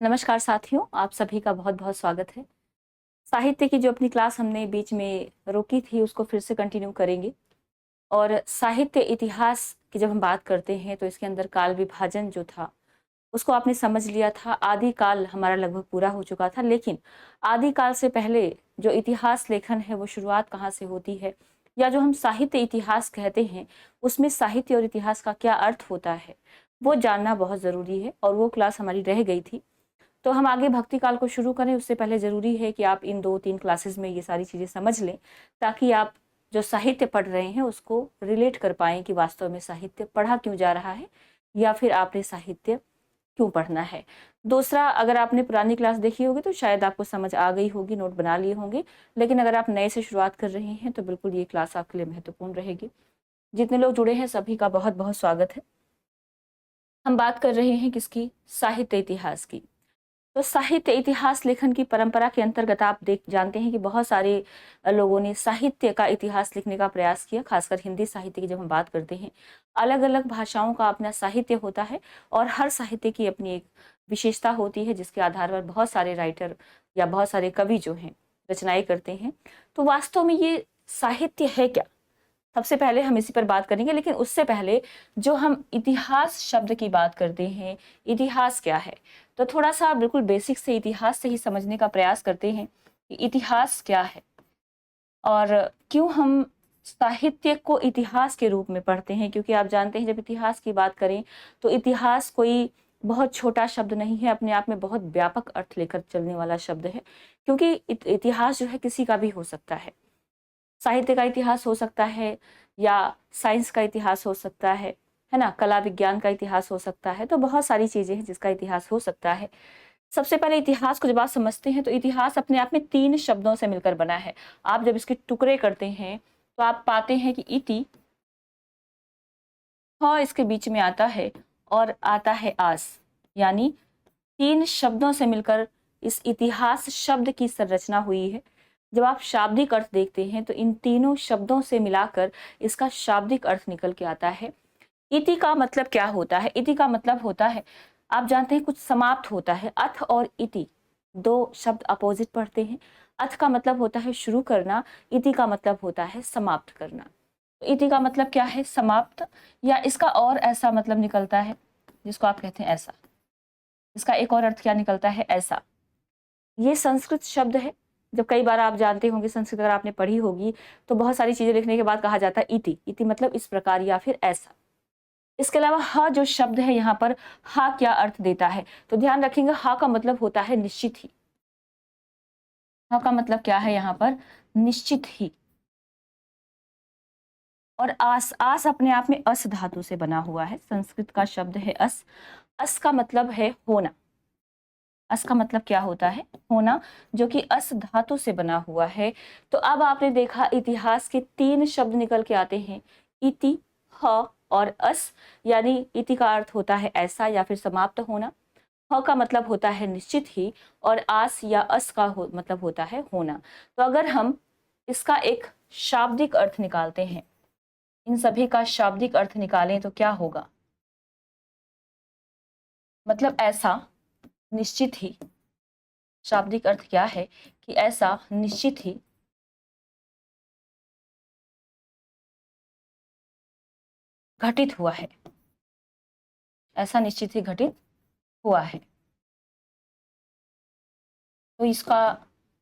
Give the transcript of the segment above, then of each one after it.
नमस्कार साथियों, आप सभी का बहुत बहुत स्वागत है। साहित्य की जो अपनी क्लास हमने बीच में रोकी थी उसको फिर से कंटिन्यू करेंगे। और साहित्य इतिहास की जब हम बात करते हैं तो इसके अंदर काल विभाजन जो था उसको आपने समझ लिया था। आदि काल हमारा लगभग पूरा हो चुका था, लेकिन आदि काल से पहले जो इतिहास लेखन है वो शुरुआत कहाँ से होती है, या जो हम साहित्य इतिहास कहते हैं उसमें साहित्य और इतिहास का क्या अर्थ होता है वो जानना बहुत ज़रूरी है। और वो क्लास हमारी रह गई थी। तो हम आगे भक्ति काल को शुरू करें उससे पहले ज़रूरी है कि आप इन 2-3 क्लासेस में ये सारी चीज़ें समझ लें, ताकि आप जो साहित्य पढ़ रहे हैं उसको रिलेट कर पाएँ कि वास्तव में साहित्य पढ़ा क्यों जा रहा है, या फिर आपने साहित्य क्यों पढ़ना है। दूसरा, अगर आपने पुरानी क्लास देखी होगी तो शायद आपको समझ आ गई होगी, नोट बना लिए होंगे, लेकिन अगर आप नए से शुरुआत कर रहे हैं तो बिल्कुल ये क्लास आपके लिए महत्वपूर्ण रहेगी। जितने लोग जुड़े हैं सभी का बहुत बहुत स्वागत है। हम बात कर रहे हैं किसकी? साहित्य इतिहास की। तो साहित्य इतिहास लेखन की परंपरा के अंतर्गत आप देख जानते हैं कि बहुत सारे लोगों ने साहित्य का इतिहास लिखने का प्रयास किया। खासकर हिंदी साहित्य की जब हम बात करते हैं, अलग अलग भाषाओं का अपना साहित्य होता है और हर साहित्य की अपनी एक विशेषता होती है, जिसके आधार पर बहुत सारे राइटर या बहुत सारे कवि जो हैं रचनाएं करते हैं। तो वास्तव में ये साहित्य है क्या, सबसे पहले हम इसी पर बात करेंगे। लेकिन उससे पहले जो हम इतिहास शब्द की बात करते हैं, इतिहास क्या है, तो थोड़ा सा बिल्कुल बेसिक से इतिहास से ही समझने का प्रयास करते हैं कि इतिहास क्या है और क्यों हम साहित्य को इतिहास के रूप में पढ़ते हैं। क्योंकि आप जानते हैं जब इतिहास की बात करें तो इतिहास कोई बहुत छोटा शब्द नहीं है, अपने आप में बहुत व्यापक अर्थ लेकर चलने वाला शब्द है। क्योंकि इतिहास जो है किसी का भी हो सकता है। साहित्य का इतिहास हो सकता है, या साइंस का इतिहास हो सकता है ना, कला विज्ञान का इतिहास हो सकता है। तो बहुत सारी चीजें हैं जिसका इतिहास हो सकता है। सबसे पहले इतिहास को जब आप समझते हैं तो इतिहास अपने आप में 3 शब्दों से मिलकर बना है। आप जब इसके टुकड़े करते हैं तो आप पाते हैं कि इति ह इसके बीच में आता है और आता है आस, यानी 3 शब्दों से मिलकर इस इतिहास शब्द की संरचना हुई है। जब आप शाब्दिक अर्थ देखते हैं तो इन तीनों शब्दों से मिलाकर इसका शाब्दिक अर्थ निकल के आता है। इति का मतलब क्या होता है? इति का मतलब होता है, आप जानते हैं कुछ समाप्त होता है। अथ और इति 2 शब्द अपोजिट पढ़ते हैं। अथ का मतलब होता है शुरू करना, इति का मतलब होता है समाप्त करना। तो इति का मतलब क्या है? समाप्त। या इसका और ऐसा मतलब निकलता है जिसको आप कहते हैं ऐसा। इसका एक और अर्थ क्या निकलता है? ऐसा। ये संस्कृत शब्द है। जब कई बार आप जानते होंगे संस्कृत अगर आपने पढ़ी होगी तो बहुत सारी चीजें लिखने के बाद कहा जाता है इति। इति मतलब इस प्रकार या फिर ऐसा। इसके अलावा ह जो शब्द है यहाँ पर, हा क्या अर्थ देता है? तो ध्यान रखेंगे, हा का मतलब होता है निश्चित ही। हा का मतलब क्या है यहाँ पर? निश्चित ही। और आस, आस अपने आप में अस धातु से बना हुआ है। संस्कृत का शब्द है अस। अस का मतलब है होना। अस का मतलब क्या होता है? होना, जो कि अस धातु से बना हुआ है। तो अब आपने देखा इतिहास के 3 शब्द निकल के आते हैं, इति, ह और अस। यानी इति का अर्थ होता है ऐसा या फिर समाप्त होना, ह का मतलब होता है निश्चित ही, और आस या अस का मतलब होता है होना। तो अगर हम इसका एक शाब्दिक अर्थ निकालते हैं, इन सभी का शाब्दिक अर्थ निकालें तो क्या होगा? मतलब ऐसा, निश्चित ही। शाब्दिक अर्थ क्या है? कि ऐसा निश्चित ही घटित हुआ है। ऐसा निश्चित ही घटित हुआ है। तो इसका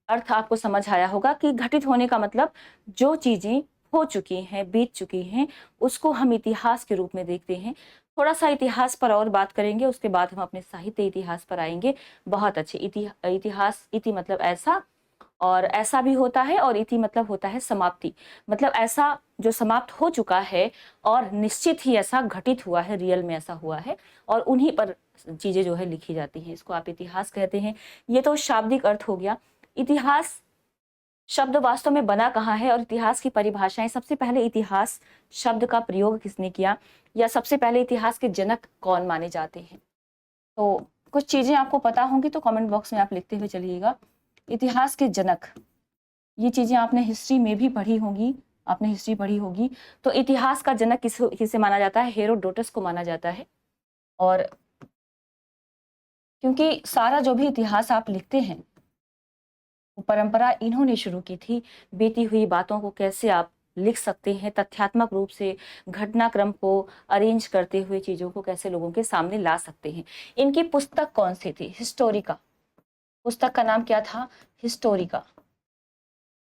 अर्थ आपको समझ आया होगा कि घटित होने का मतलब जो चीजें हो चुकी हैं, बीत चुकी हैं, उसको हम इतिहास के रूप में देखते हैं। थोड़ा सा इतिहास पर और बात करेंगे, उसके बाद हम अपने साहित्य इतिहास पर आएंगे। बहुत अच्छे। इतिहास, इति मतलब ऐसा, और ऐसा भी होता है, और इति मतलब होता है समाप्ति। मतलब ऐसा जो समाप्त हो चुका है और निश्चित ही ऐसा घटित हुआ है, रियल में ऐसा हुआ है, और उन्हीं पर चीजें जो है लिखी जाती हैं, इसको आप इतिहास कहते हैं। ये तो शाब्दिक अर्थ हो गया। इतिहास शब्द वास्तव में बना कहाँ है और इतिहास की परिभाषाएं, सबसे पहले इतिहास शब्द का प्रयोग किसने किया, या सबसे पहले इतिहास के जनक कौन माने जाते हैं? तो कुछ चीजें आपको पता होंगी तो कमेंट बॉक्स में आप लिखते हुए चलिएगा। इतिहास के जनक, ये चीजें आपने हिस्ट्री में भी पढ़ी होंगी, आपने हिस्ट्री पढ़ी होगी। तो इतिहास का जनक किसे माना जाता है? हेरोडोटस को माना जाता है। और क्योंकि सारा जो भी इतिहास आप लिखते हैं वो परंपरा इन्होंने शुरू की थी। बीती हुई बातों को कैसे आप लिख सकते हैं, तथ्यात्मक रूप से घटनाक्रम को अरेंज करते हुए चीजों को कैसे लोगों के सामने ला सकते हैं। इनकी पुस्तक कौन सी थी? हिस्टोरिका। पुस्तक का नाम क्या था? हिस्टोरिका।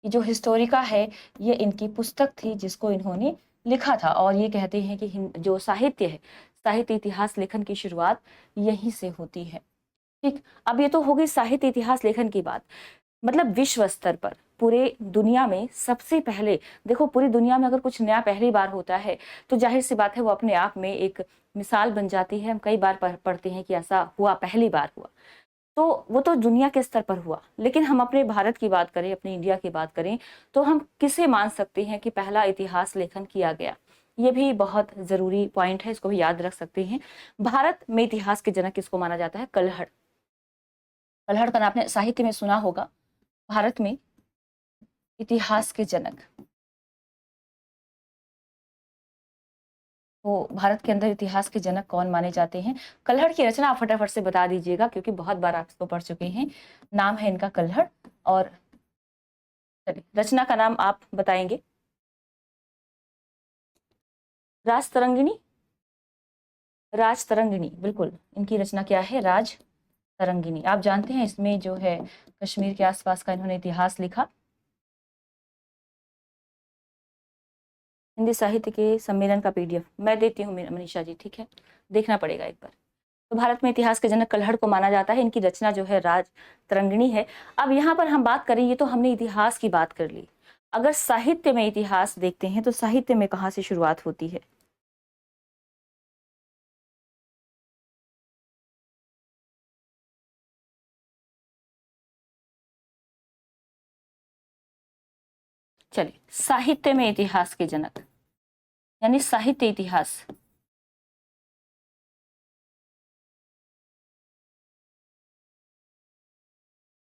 ये जो हिस्टोरिका है ये इनकी पुस्तक थी जिसको इन्होंने लिखा था। और ये कहते हैं कि जो साहित्य है, साहित्य इतिहास लेखन की शुरुआत यहीं से होती है। ठीक, अब ये तो हो गई साहित्य इतिहास लेखन की बात। मतलब विश्व स्तर पर पूरे दुनिया में सबसे पहले, देखो पूरी दुनिया में अगर कुछ नया पहली बार होता है तो जाहिर सी बात है वो अपने आप में एक मिसाल बन जाती है। हम कई बार पढ़ते हैं कि ऐसा हुआ, पहली बार हुआ, तो वो तो दुनिया के स्तर पर हुआ। लेकिन हम अपने भारत की बात करें, अपने इंडिया की बात करें, तो हम किसे मान सकते हैं कि पहला इतिहास लेखन किया गया? ये भी बहुत जरूरी पॉइंट है, इसको भी याद रख सकते हैं। भारत में इतिहास के जनक किसको माना जाता है? कल्हड़। कल्हड़ का नाम आपने साहित्य में सुना होगा। भारत में इतिहास के जनक, तो भारत के अंदर इतिहास के जनक कौन माने जाते हैं? कल्हड़ की रचना आप फटाफट से बता दीजिएगा क्योंकि बहुत बार आप इसको पढ़ चुके हैं। नाम है इनका कल्हड़। और चलिए रचना का नाम आप बताएंगे। राज तरंगिणी। राज तरंगिणी, बिल्कुल इनकी रचना क्या है? राज तरंगिणी। आप जानते हैं इसमें जो है कश्मीर के आसपास का इन्होंने इतिहास लिखा। हिंदी साहित्य के सम्मेलन का पीडीएफ मैं देती हूँ मनीषा जी, ठीक है, देखना पड़ेगा एक बार। तो भारत में इतिहास के जनक कल्हड़ को माना जाता है। इनकी रचना जो है राज तरंगिणी है। अब यहाँ पर हम बात करें, ये तो हमने इतिहास की बात कर ली, अगर साहित्य में इतिहास देखते हैं तो साहित्य में कहाँ से शुरुआत होती है? चलिए, साहित्य में इतिहास के जनक यानी साहित्य इतिहास,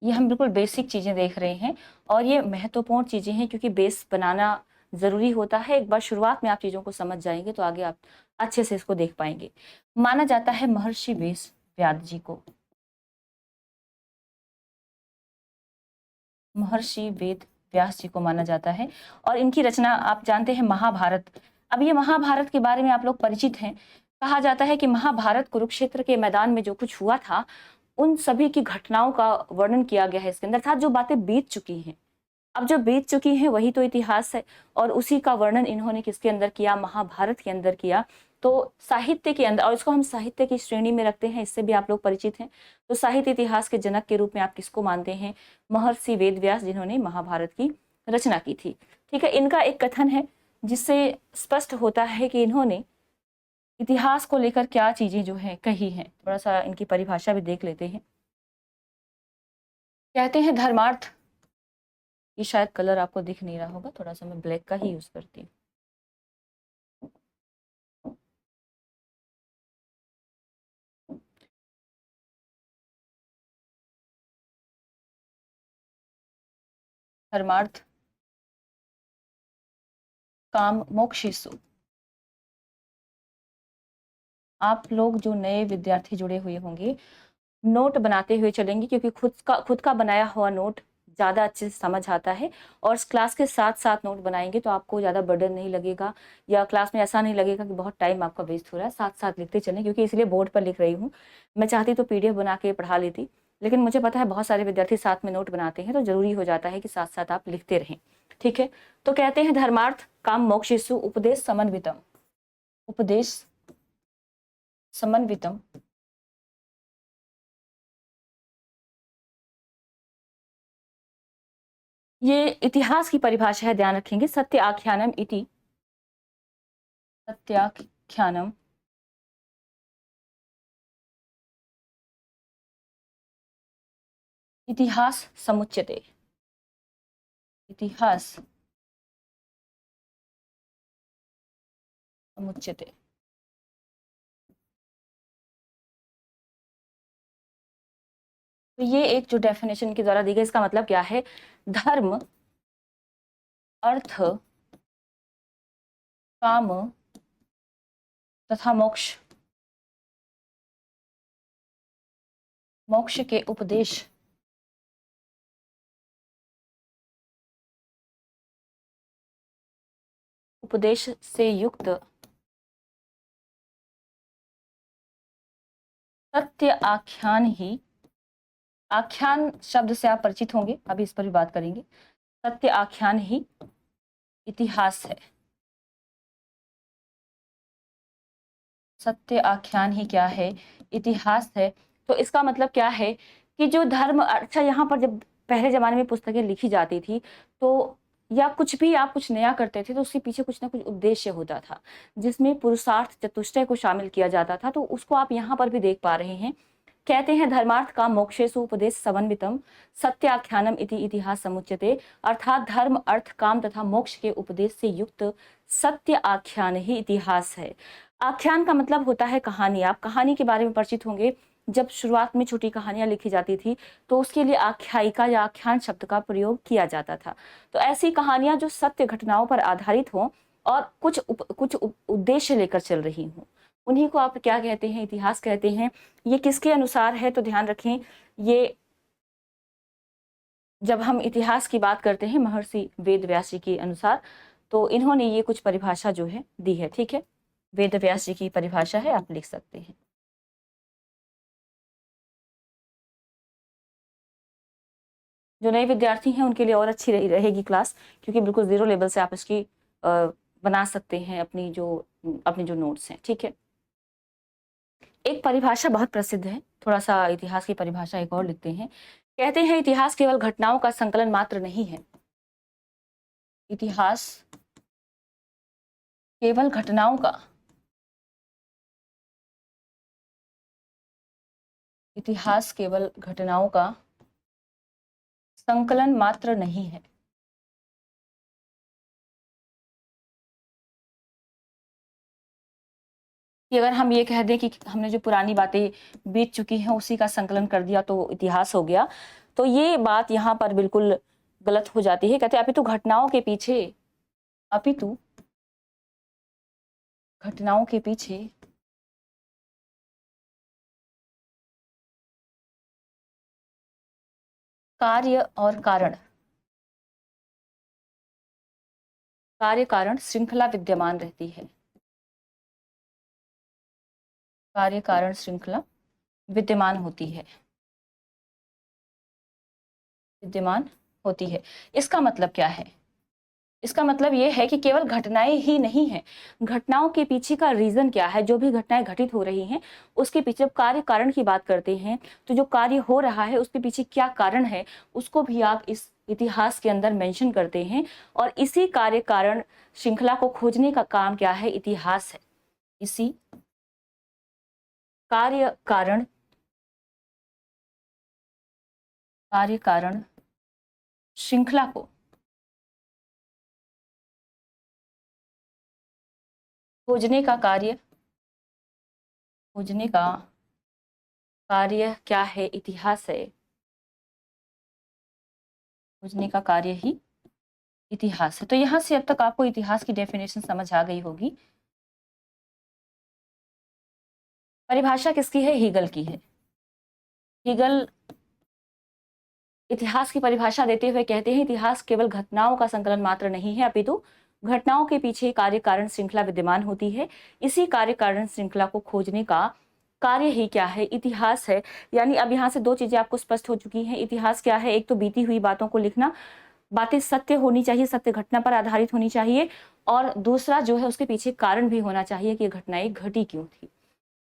ये हम बिल्कुल बेसिक चीजें देख रहे हैं और ये महत्वपूर्ण चीजें हैं क्योंकि बेस बनाना जरूरी होता है। एक बार शुरुआत में आप चीजों को समझ जाएंगे तो आगे आप अच्छे से इसको देख पाएंगे। माना जाता है महर्षि वेद व्यास जी को, महर्षि वेद व्यास जी को माना जाता है। और इनकी रचना आप जानते हैं महाभारत। अब ये महाभारत के बारे में आप लोग परिचित हैं। कहा जाता है कि महाभारत कुरुक्षेत्र के मैदान में जो कुछ हुआ था उन सभी की घटनाओं का वर्णन किया गया है इसके अंदर, अर्थात जो बातें बीत चुकी हैं। अब जो बीत चुकी हैं वही तो इतिहास है और उसी का वर्णन इन्होंने किसके अंदर किया? महाभारत के अंदर किया। तो साहित्य के अंदर, और इसको हम साहित्य की श्रेणी में रखते हैं, इससे भी आप लोग परिचित हैं। तो साहित्य इतिहास के जनक के रूप में आप किसको मानते हैं? महर्षि वेद व्यास, जिन्होंने महाभारत की रचना की थी। ठीक है, इनका एक कथन है जिससे स्पष्ट होता है कि इन्होंने इतिहास को लेकर क्या चीजें जो है कही हैं। थोड़ा सा इनकी परिभाषा भी देख लेते हैं। कहते हैं धर्मार्थ, ये शायद कलर आपको दिख नहीं रहा होगा, थोड़ा सा मैं ब्लैक का ही यूज करती हूँ। धर्मार्थ काम मोक्षेसु। आप लोग जो नए विद्यार्थी जुड़े हुए होंगे नोट बनाते हुए चलेंगे क्योंकि खुद का बनाया हुआ नोट ज़्यादा अच्छे से समझ आता है। और क्लास के साथ साथ नोट बनाएंगे तो आपको ज़्यादा बर्डन नहीं लगेगा या क्लास में ऐसा नहीं लगेगा कि बहुत टाइम आपका वेस्ट हो रहा है। साथ साथ लिखते चलें, क्योंकि इसलिए बोर्ड पर लिख रही हूँ। मैं चाहती तो पीडीएफ बना के पढ़ा लेती, लेकिन मुझे पता है बहुत सारे विद्यार्थी साथ में नोट बनाते हैं तो जरूरी हो जाता है कि साथ साथ आप लिखते रहें। ठीक है, तो कहते हैं धर्मार्थ काम मोक्षेषु उपदेश समन्वितम। उपदेश समन्वितम ये इतिहास की परिभाषा है, ध्यान रखेंगे। सत्य आख्यानम इति, सत्याख्यानम इतिहास समुच्यते। इतिहास समुच्यते। तो ये एक जो डेफिनेशन के द्वारा दी गई, इसका मतलब क्या है? धर्म, अर्थ, काम तथा मोक्ष मोक्ष के उपदेश से युक्त सत्य आख्यान ही, आख्यान शब्द से आप परिचित होंगे, अभी इस पर भी बात करेंगे। सत्य आख्यान ही इतिहास है। सत्य आख्यान ही क्या है? इतिहास है। तो इसका मतलब क्या है कि जो धर्म, अच्छा यहाँ पर जब पहले जमाने में पुस्तकें लिखी जाती थी तो या कुछ भी आप कुछ नया करते थे तो उसके पीछे कुछ ना कुछ उद्देश्य होता था, जिसमें पुरुषार्थ चतुष्टय को शामिल किया जाता था। तो उसको आप यहाँ पर भी देख पा रहे हैं। कहते हैं धर्मार्थ का मोक्षेषु उपदेश समन्वितम सत्याख्यानम इति इतिहास समुच्यते, अर्थात धर्म अर्थ काम तथा मोक्ष के उपदेश से युक्त सत्य आख्यान ही इतिहास है। आख्यान का मतलब होता है कहानी। आप कहानी के बारे में परिचित होंगे। जब शुरुआत में छोटी कहानियां लिखी जाती थी तो उसके लिए आख्यायिका या आख्यान शब्द का प्रयोग किया जाता था। तो ऐसी कहानियां जो सत्य घटनाओं पर आधारित हों और कुछ उद्देश्य लेकर चल रही हों, उन्हीं को आप क्या कहते हैं? इतिहास कहते हैं। ये किसके अनुसार है? तो ध्यान रखें, ये जब हम इतिहास की बात करते हैं महर्षि वेद व्यास जी के अनुसार, तो इन्होंने ये कुछ परिभाषा जो है दी है। ठीक है, वेद व्यास जी की परिभाषा है, आप लिख सकते हैं। जो नए विद्यार्थी हैं उनके लिए और अच्छी रहेगी क्लास, क्योंकि बिल्कुल जीरो लेवल से आप इसकी बना सकते हैं अपनी जो नोट्स हैं। ठीक है, एक परिभाषा बहुत प्रसिद्ध है, थोड़ा सा इतिहास की परिभाषा एक और लिखते हैं। कहते हैं इतिहास केवल घटनाओं का संकलन मात्र नहीं है। इतिहास केवल घटनाओं का, इतिहास केवल घटनाओं का संकलन मात्र नहीं है। कि अगर हम ये कह दें कि हमने जो पुरानी बातें बीत चुकी हैं उसी का संकलन कर दिया तो इतिहास हो गया, तो ये बात यहाँ पर बिल्कुल गलत हो जाती है। कहते हैं अपितु घटनाओं के पीछे, अपितु घटनाओं के पीछे कार्य और कारण, कार्य कारण श्रृंखला विद्यमान रहती है। कार्य कारण श्रृंखला विद्यमान होती है, विद्यमान होती है। इसका मतलब क्या है? इसका मतलब ये है कि केवल घटनाएं ही नहीं है, घटनाओं के पीछे का रीजन क्या है। जो भी घटनाएं घटित हो रही हैं उसके पीछे, जब कार्य कारण की बात करते हैं तो जो कार्य हो रहा है उसके पीछे क्या कारण है, उसको भी आप इस इतिहास के अंदर मेंशन करते हैं। और इसी कार्य कारण श्रृंखला को खोजने का काम क्या है? इतिहास है। इसी कार्य कारण, कार्य कारण श्रृंखला को खोजने का कार्य, खोजने का कार्य क्या है? इतिहास है। खोजने का कार्य ही इतिहास है। तो यहां से अब तक आपको इतिहास की डेफिनेशन समझ आ गई होगी। परिभाषा किसकी है? हीगल की है। हीगल इतिहास की परिभाषा देते हुए कहते हैं इतिहास केवल घटनाओं का संकलन मात्र नहीं है, अपितु घटनाओं के पीछे कार्य कारण श्रृंखला विद्यमान होती है। इसी कार्य कारण श्रृंखला को खोजने का कार्य ही क्या है? इतिहास है। यानी अब यहाँ से दो चीजें आपको स्पष्ट हो चुकी हैं। इतिहास क्या है? एक तो बीती हुई बातों को लिखना, बातें सत्य होनी चाहिए, सत्य घटना पर आधारित होनी चाहिए, और दूसरा जो है उसके पीछे कारण भी होना चाहिए कि घटनाएं घटी क्यों थी।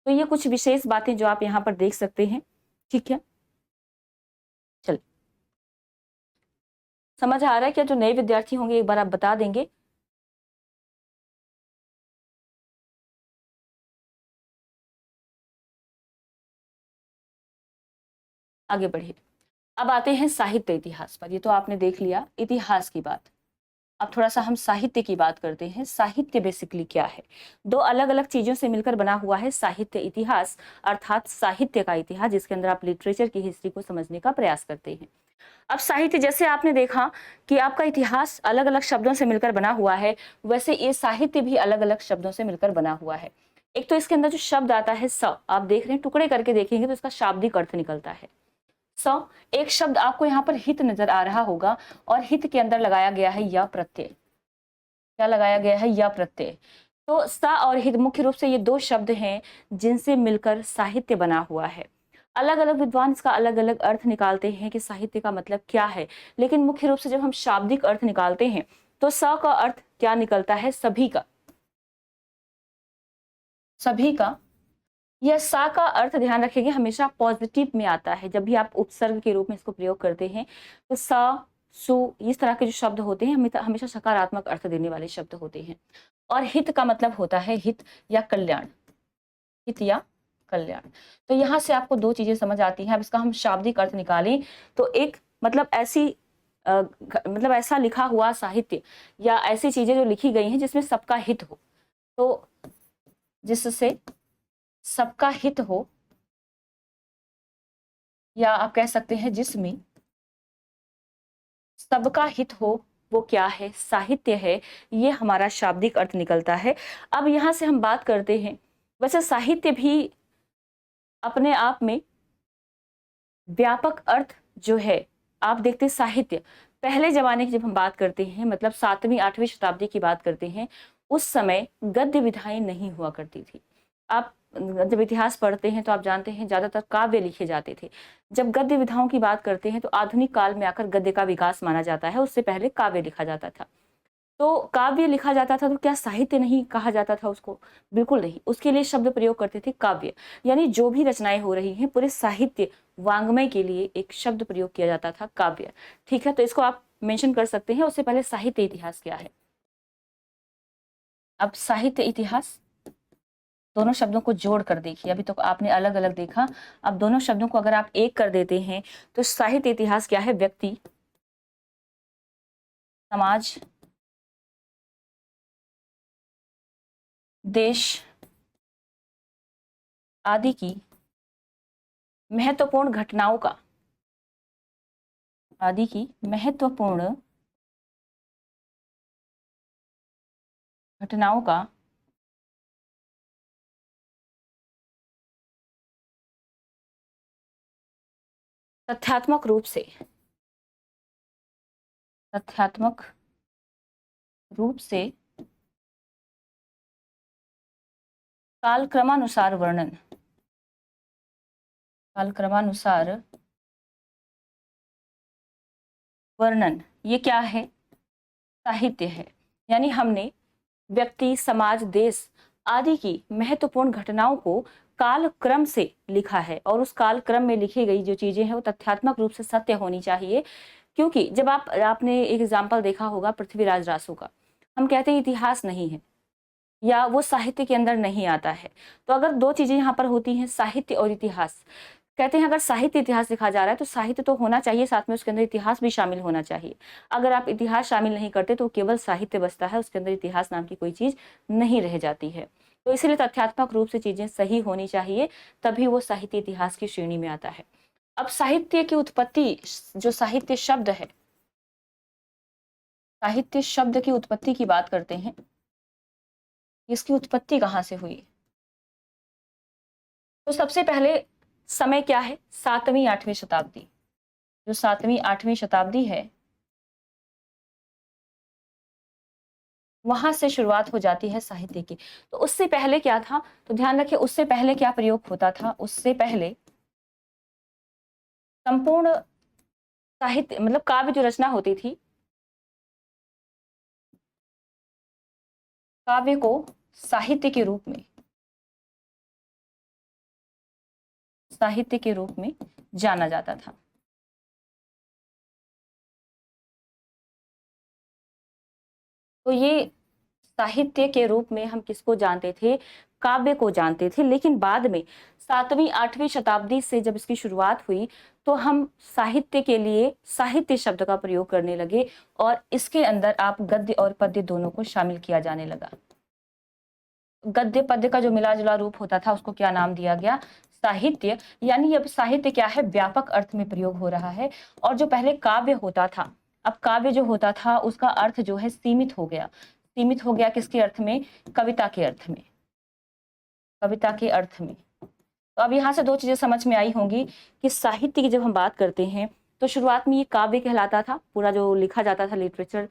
तो ये कुछ विशेष बातें जो आप यहाँ पर देख सकते हैं। ठीक है, चल समझ आ रहा है क्या? जो नए विद्यार्थी होंगे एक बार आप बता देंगे। आगे बढ़िए। अब आते हैं साहित्य इतिहास पर। ये तो आपने देख लिया इतिहास की बात। अब थोड़ा सा हम साहित्य की बात करते हैं। साहित्य बेसिकली क्या है? दो अलग अलग चीजों से मिलकर बना हुआ है साहित्य इतिहास, अर्थात साहित्य का इतिहास, जिसके अंदर आप लिटरेचर की हिस्ट्री को समझने का प्रयास करते हैं। अब साहित्य, जैसे आपने देखा कि आपका इतिहास अलग अलग शब्दों से मिलकर बना हुआ है, वैसे ये साहित्य भी अलग अलग शब्दों से मिलकर बना हुआ है। एक तो इसके अंदर जो शब्द आता है स, आप देख रहे हैं, टुकड़े करके देखेंगे तो इसका शाब्दिक अर्थ निकलता है स। एक शब्द आपको यहाँ पर हित नजर आ रहा होगा और हित के अंदर लगाया गया है य प्रत्यय। क्या लगाया गया है? य प्रत्यय। तो स और हित मुख्य रूप से ये दो शब्द हैं जिनसे मिलकर साहित्य बना हुआ है। अलग अलग विद्वान इसका अलग अलग अर्थ निकालते हैं कि साहित्य का मतलब क्या है, लेकिन मुख्य रूप से जब हम शाब्दिक अर्थ निकालते हैं तो स का अर्थ क्या निकलता है? सभी का, सभी का। यह सा का अर्थ ध्यान रखेंगे हमेशा पॉजिटिव में आता है। जब भी आप उपसर्ग के रूप में इसको प्रयोग करते हैं तो सा, सु, इस तरह के जो शब्द होते हैं हमेशा सकारात्मक अर्थ देने वाले शब्द होते हैं। और हित का मतलब होता है हित या कल्याण, हित या कल्याण। तो यहाँ से आपको दो चीजें समझ आती हैं। अब इसका हम शाब्दिक अर्थ निकालें तो एक मतलब ऐसी मतलब ऐसा लिखा हुआ साहित्य या ऐसी चीजें जो लिखी गई हैं जिसमें सबका हित हो, तो जिससे सबका हित हो, या आप कह सकते हैं जिसमें सबका हित हो, वो क्या है? साहित्य है। ये हमारा शाब्दिक अर्थ निकलता है। अब यहाँ से हम बात करते हैं, वैसे साहित्य भी अपने आप में व्यापक अर्थ जो है, आप देखते साहित्य पहले जमाने की जब हम बात करते हैं, मतलब 7वीं 8वीं शताब्दी की बात करते हैं, उस समय गद्य विधाएं नहीं हुआ करती थी। आप जब इतिहास पढ़ते हैं तो आप जानते हैं ज्यादातर काव्य लिखे जाते थे। जब गद्य विधाओं की बात करते हैं तो आधुनिक काल में आकर गद्य का विकास माना जाता है, उससे पहले काव्य लिखा जाता था। तो काव्य लिखा जाता था तो क्या साहित्य नहीं कहा जाता था उसको? बिल्कुल नहीं। उसके लिए शब्द प्रयोग करते थे काव्य, यानी जो भी रचनाएं हो रही हैं पूरे साहित्य वांग्मय के लिए एक शब्द प्रयोग किया जाता था, काव्य। ठीक है, तो इसको आप मेंशन कर सकते हैं। उससे पहले साहित्य इतिहास क्या है? अब साहित्य इतिहास दोनों शब्दों को जोड़ कर देखिए। अभी तो आपने अलग अलग देखा, अब दोनों शब्दों को अगर आप एक कर देते हैं तो साहित्य इतिहास क्या है? व्यक्ति, समाज, देश आदि की महत्वपूर्ण घटनाओं का, आदि की महत्वपूर्ण घटनाओं का तथ्यात्मक रूप से, तथ्यात्मक रूप से कालक्रमानुसार वर्णन, कालक्रमानुसार वर्णन, ये क्या है? साहित्य है। यानी हमने व्यक्ति, समाज, देश आदि की महत्वपूर्ण घटनाओं को कालक्रम से लिखा है, और उस कालक्रम में लिखी गई जो चीजें हैं वो तथ्यात्मक रूप से सत्य होनी चाहिए। क्योंकि जब आपने एक एग्जाम्पल देखा होगा पृथ्वीराज रासो का, हम कहते हैं इतिहास नहीं है या वो साहित्य के अंदर नहीं आता है। तो अगर दो चीजें यहाँ पर होती हैं, साहित्य और इतिहास, कहते हैं अगर साहित्य इतिहास लिखा जा रहा है तो साहित्य तो होना चाहिए, साथ में उसके अंदर इतिहास भी शामिल होना चाहिए। अगर आप इतिहास शामिल नहीं करते तो केवल साहित्य बचता है, उसके अंदर इतिहास नाम की कोई चीज नहीं रह जाती है। तो इसीलिए तथ्यात्मक रूप से चीजें सही होनी चाहिए, तभी वो साहित्य इतिहास की श्रेणी में आता है। अब साहित्य की उत्पत्ति, जो साहित्य शब्द है, साहित्य शब्द की उत्पत्ति की बात करते हैं, इसकी उत्पत्ति कहाँ से हुई? तो सबसे पहले समय क्या है? 7वीं 8वीं शताब्दी। जो 7वीं 8वीं शताब्दी है वहां से शुरुआत हो जाती है साहित्य की। तो उससे पहले क्या था? तो ध्यान रखिए, उससे पहले क्या प्रयोग होता था? उससे पहले संपूर्ण साहित्य मतलब काव्य जो रचना होती थी, काव्य को साहित्य के रूप में, साहित्य के रूप में जाना जाता था। तो ये साहित्य के रूप में हम किसको जानते थे? काव्य को जानते थे। लेकिन बाद में 7वीं 8वीं शताब्दी से जब इसकी शुरुआत हुई तो हम साहित्य के लिए साहित्य शब्द का प्रयोग करने लगे, और इसके अंदर आप गद्य और पद्य दोनों को शामिल किया जाने लगा। गद्य पद्य का जो मिला जुला रूप होता था उसको क्या नाम दिया गया? साहित्य। यानी अब साहित्य क्या है? व्यापक अर्थ में प्रयोग हो रहा है। और जो पहले काव्य होता था, अब काव्य जो होता था उसका अर्थ जो है सीमित हो गया। सीमित हो गया किसके अर्थ में? कविता के अर्थ में। कविता के अर्थ में। तो अब यहाँ से दो चीजें समझ में आई होंगी कि साहित्य की जब हम बात करते हैं तो शुरुआत में ये काव्य कहलाता था, पूरा जो लिखा जाता था लिटरेचर,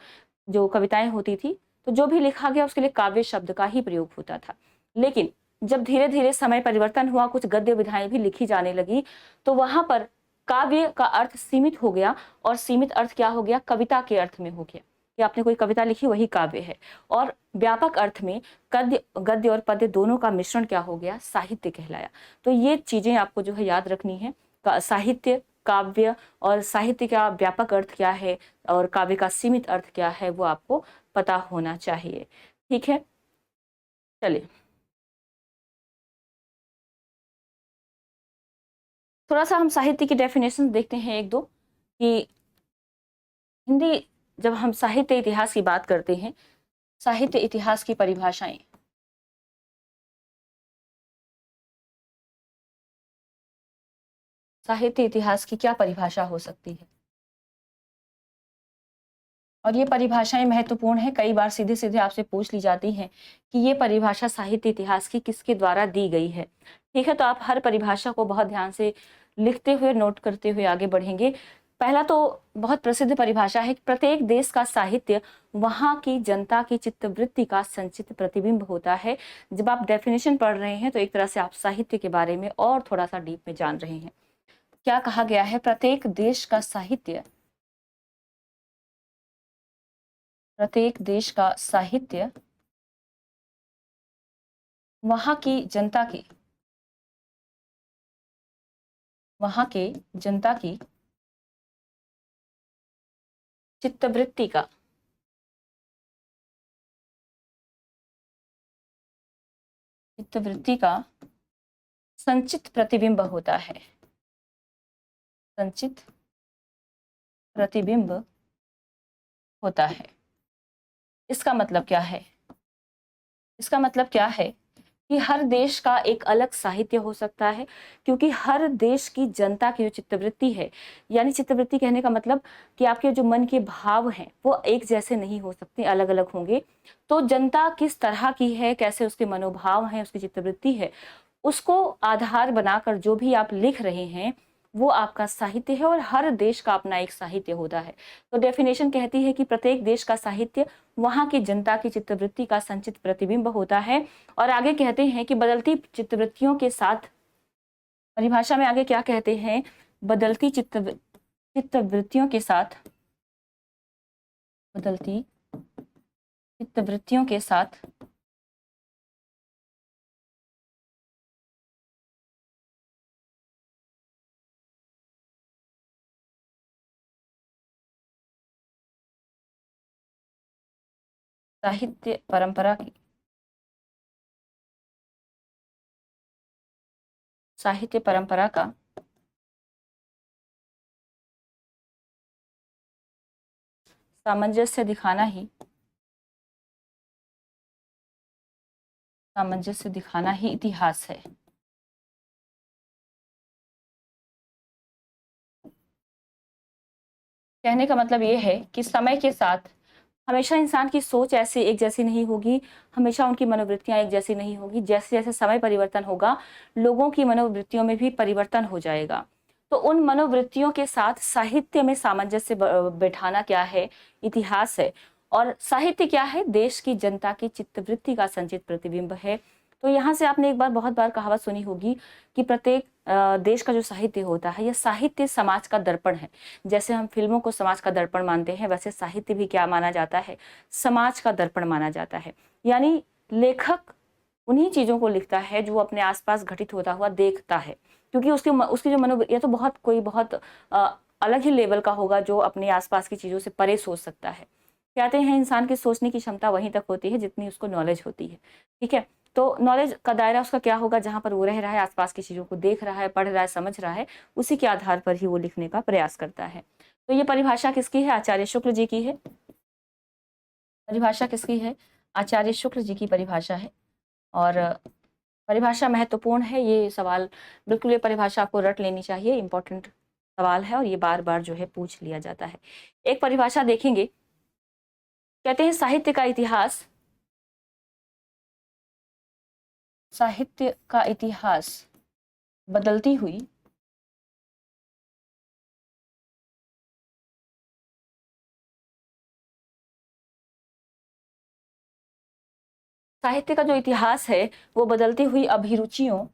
जो कविताएं होती थी, तो जो भी लिखा गया उसके लिए काव्य शब्द का ही प्रयोग होता था। लेकिन जब धीरे धीरे समय परिवर्तन हुआ, कुछ गद्य विधाएं भी लिखी जाने लगी, तो वहां पर काव्य का अर्थ सीमित हो गया, और सीमित अर्थ क्या हो गया, कविता के अर्थ में हो गया कि आपने कोई कविता लिखी वही काव्य है। और व्यापक अर्थ में गद्य गद्य और पद्य दोनों का मिश्रण क्या हो गया, साहित्य कहलाया। तो ये चीजें आपको जो है याद रखनी है, साहित्य, काव्य और साहित्य का व्यापक अर्थ क्या है और काव्य का सीमित अर्थ क्या है, वो आपको पता होना चाहिए। ठीक है, चलिए थोड़ा सा हम साहित्य की डेफिनेशन देखते हैं एक दो, कि हिंदी, जब हम साहित्य इतिहास की बात करते हैं, साहित्य इतिहास की परिभाषाएं, साहित्य इतिहास की क्या परिभाषा हो सकती है। और ये परिभाषाएं महत्वपूर्ण है, कई बार सीधे सीधे आपसे पूछ ली जाती हैं कि ये परिभाषा साहित्य इतिहास की किसके द्वारा दी गई है। ठीक है, तो आप हर परिभाषा को बहुत ध्यान से लिखते हुए, नोट करते हुए आगे बढ़ेंगे। पहला तो बहुत प्रसिद्ध परिभाषा है कि प्रत्येक देश का साहित्य वहां की जनता की चित्तवृत्ति का संचित प्रतिबिंब होता है। जब आप डेफिनेशन पढ़ रहे हैं तो एक तरह से आप साहित्य के बारे में और थोड़ा सा डीप में जान रहे हैं। क्या कहा गया है, प्रत्येक देश का साहित्य, प्रत्येक देश का साहित्य वहां की जनता की, वहां के जनता की चित्तवृत्ति का, चित्तवृत्ति का संचित प्रतिबिंब होता है, संचित प्रतिबिंब होता है। इसका मतलब क्या है, इसका मतलब क्या है कि हर देश का एक अलग साहित्य हो सकता है, क्योंकि हर देश की जनता की जो चित्तवृत्ति है, यानी चित्तवृत्ति कहने का मतलब कि आपके जो मन के भाव हैं वो एक जैसे नहीं हो सकते, अलग अलग होंगे। तो जनता किस तरह की है, कैसे उसके मनोभाव हैं, उसकी चित्तवृत्ति है, उसको आधार बनाकर जो भी आप लिख रहे हैं वो आपका साहित्य है, और हर देश का अपना एक साहित्य होता है। तो डेफिनेशन कहती है कि प्रत्येक देश का साहित्य वहां की जनता की चित्तवृत्ति का संचित प्रतिबिंब होता है। और आगे कहते हैं कि बदलती चित्तवृत्तियों के साथ, परिभाषा में आगे क्या कहते हैं, बदलती चित्तवृत्तियों के साथ, बदलती चित्तवृत्तियों के साथ साहित्य परंपरा की, साहित्य परंपरा का सामंजस्य दिखाना ही, सामंजस्य दिखाना ही इतिहास है। कहने का मतलब ये है कि समय के साथ हमेशा इंसान की सोच ऐसे एक जैसी नहीं होगी, हमेशा उनकी मनोवृत्तियां एक जैसी नहीं होगी। जैसे जैसे समय परिवर्तन होगा, लोगों की मनोवृत्तियों में भी परिवर्तन हो जाएगा। तो उन मनोवृत्तियों के साथ साहित्य में सामंजस्य बैठाना क्या है, इतिहास है। और साहित्य क्या है, देश की जनता की चित्तवृत्ति का संचित प्रतिबिंब है। तो यहाँ से आपने एक बार, बहुत बार कहावत सुनी होगी कि प्रत्येक देश का जो साहित्य होता है, यह साहित्य समाज का दर्पण है। जैसे हम फिल्मों को समाज का दर्पण मानते हैं, वैसे साहित्य भी क्या माना जाता है, समाज का दर्पण माना जाता है। यानी लेखक उन्हीं चीजों को लिखता है जो अपने आसपास घटित होता हुआ देखता है, क्योंकि उसकी जो या तो बहुत कोई बहुत अलग ही लेवल का होगा जो अपने आसपास की चीजों से परे सोच सकता है। कहते हैं इंसान की सोचने की क्षमता वहीं तक होती है जितनी उसको नॉलेज होती है। ठीक है, तो नॉलेज का दायरा उसका क्या होगा, जहां पर वो रह रहा है, आसपास की चीजों को देख रहा है, पढ़ रहा है, समझ रहा है, उसी के आधार पर ही वो लिखने का प्रयास करता है। तो ये परिभाषा किसकी है, आचार्य शुक्ल जी की है। परिभाषा किसकी है, आचार्य शुक्ल जी की परिभाषा है। और परिभाषा महत्वपूर्ण है, ये सवाल बिल्कुल, ये परिभाषा आपको रट लेनी चाहिए, इंपॉर्टेंट सवाल है और ये बार बार जो है पूछ लिया जाता है। एक परिभाषा देखेंगे, कहते हैं साहित्य का इतिहास साहित्य का इतिहास बदलती हुई साहित्य का जो इतिहास है वो बदलती हुई अभिरुचियों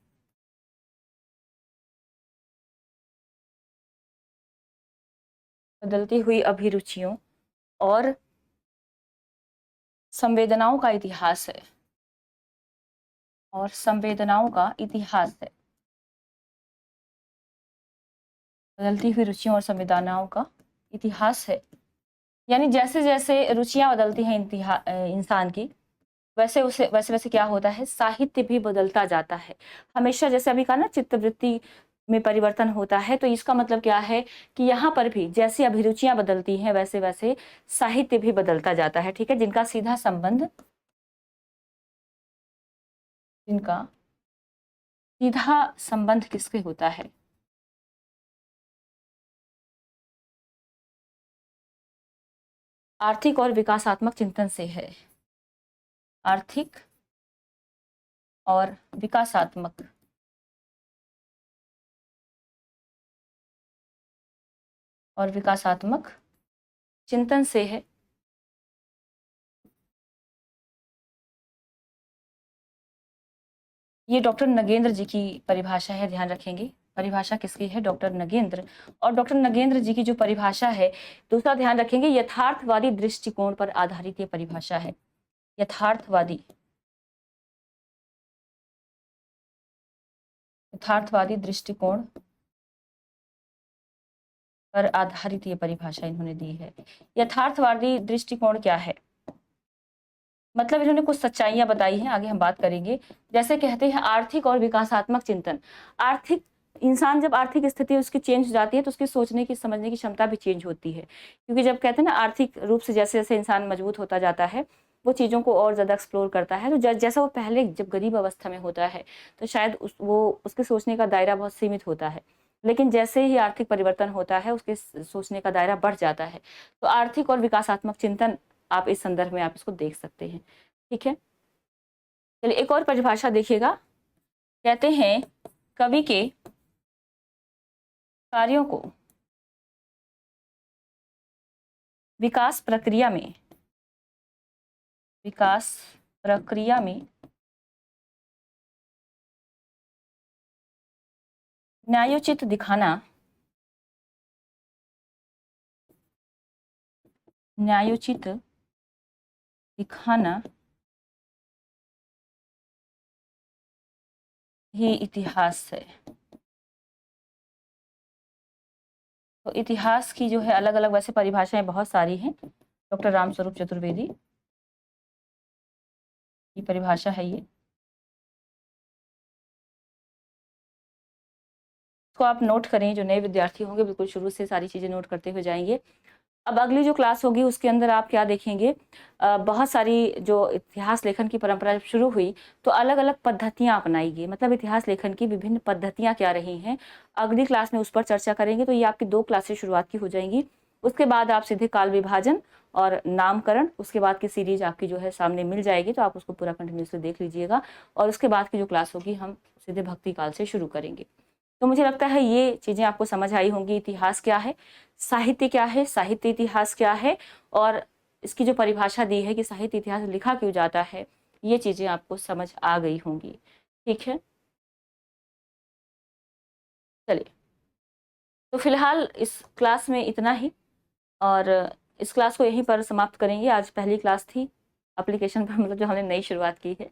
और संवेदनाओं का इतिहास है, बदलती हुई रुचियों और संवेदनाओं का इतिहास है। यानी जैसे जैसे रुचियां बदलती हैं इंसान की, वैसे वैसे क्या होता है, साहित्य भी बदलता जाता है हमेशा। जैसे अभी कहा ना, चित्तवृत्ति में परिवर्तन होता है, तो इसका मतलब क्या है कि यहाँ पर भी जैसी अभिरुचियां बदलती हैं वैसे वैसे साहित्य भी बदलता जाता है। ठीक है, जिनका सीधा संबंध किसके होता है? आर्थिक और विकासात्मक चिंतन से है। आर्थिक और विकासात्मक चिंतन से है। ये डॉक्टर नगेंद्र जी की परिभाषा है, ध्यान रखेंगे। परिभाषा किसकी है? डॉक्टर नगेंद्र। और डॉक्टर नगेंद्र जी की जो परिभाषा है, दूसरा ध्यान रखेंगे, यथार्थवादी दृष्टिकोण पर आधारित ये परिभाषा है। यथार्थवादी दृष्टिकोण पर आधारित ये परिभाषा इन्होंने दी है। यथार्थवादी दृष्टिकोण क्या है? मतलब इन्होंने कुछ सच्चाइयां बताई हैं, आगे हम बात करेंगे। जैसे कहते हैं आर्थिक और विकासात्मक चिंतन। आर्थिक इंसान जब आर्थिक स्थिति उसकी चेंज हो जाती है तो उसकी सोचने की समझने की क्षमता भी चेंज होती है, क्योंकि जब कहते हैं ना आर्थिक रूप से जैसे जैसे इंसान मजबूत होता जाता है वो चीज़ों को और ज़्यादा एक्सप्लोर करता है। तो जैसा वो पहले जब गरीब अवस्था में होता है तो शायद वो उसके सोचने का दायरा बहुत सीमित होता है, लेकिन जैसे ही आर्थिक परिवर्तन होता है उसके सोचने का दायरा बढ़ जाता है। तो आर्थिक और विकासात्मक चिंतन आप इस संदर्भ में आप इसको देख सकते हैं। ठीक है, चलिए एक और परिभाषा देखिएगा। कहते हैं कवि के कार्यों को विकास प्रक्रिया में न्यायोचित दिखाना ही इतिहास है। तो इतिहास की जो है अलग अलग वैसे परिभाषाएं बहुत सारी हैं। डॉक्टर रामस्वरूप चतुर्वेदी की परिभाषा है ये, इसको आप नोट करें। जो नए विद्यार्थी होंगे बिल्कुल शुरू से सारी चीजें नोट करते हुए जाएंगे। अब अगली जो क्लास होगी उसके अंदर आप क्या देखेंगे, बहुत सारी जो इतिहास लेखन की परंपरा जब शुरू हुई तो अलग अलग पद्धतियां अपनाई गई। मतलब इतिहास लेखन की विभिन्न पद्धतियां क्या रही हैं, अगली क्लास में उस पर चर्चा करेंगे। तो ये आपकी 2 क्लासेस शुरुआत की हो जाएंगी। उसके बाद आप सीधे काल विभाजन और नामकरण, उसके बाद की सीरीज आपकी जो है सामने मिल जाएगी, तो आप उसको पूरा कंटिन्यूसली देख लीजिएगा। और उसके बाद की जो क्लास होगी हम सीधे भक्ति काल से शुरू करेंगे। तो मुझे लगता है ये चीजें आपको समझ आई होंगी। इतिहास क्या है, साहित्य क्या है, साहित्य इतिहास क्या है, और इसकी जो परिभाषा दी है कि साहित्य इतिहास लिखा क्यों जाता है, ये चीजें आपको समझ आ गई होंगी। ठीक है, चलिए तो फिलहाल इस क्लास में इतना ही, और इस क्लास को यहीं पर समाप्त करेंगे। आज पहली क्लास थी एप्लीकेशन पर, मतलब जो हमने नई शुरुआत की है,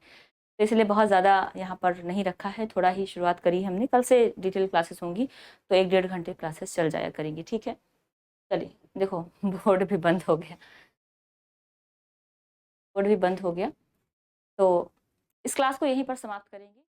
तो इसलिए बहुत ज़्यादा यहाँ पर नहीं रखा है, थोड़ा ही शुरुआत करी हमने। कल से डिटेल क्लासेस होंगी तो 1-1.5 घंटे क्लासेस चल जाया करेंगी। ठीक है, चलिए देखो बोर्ड भी बंद हो गया, तो इस क्लास को यहीं पर समाप्त करेंगे।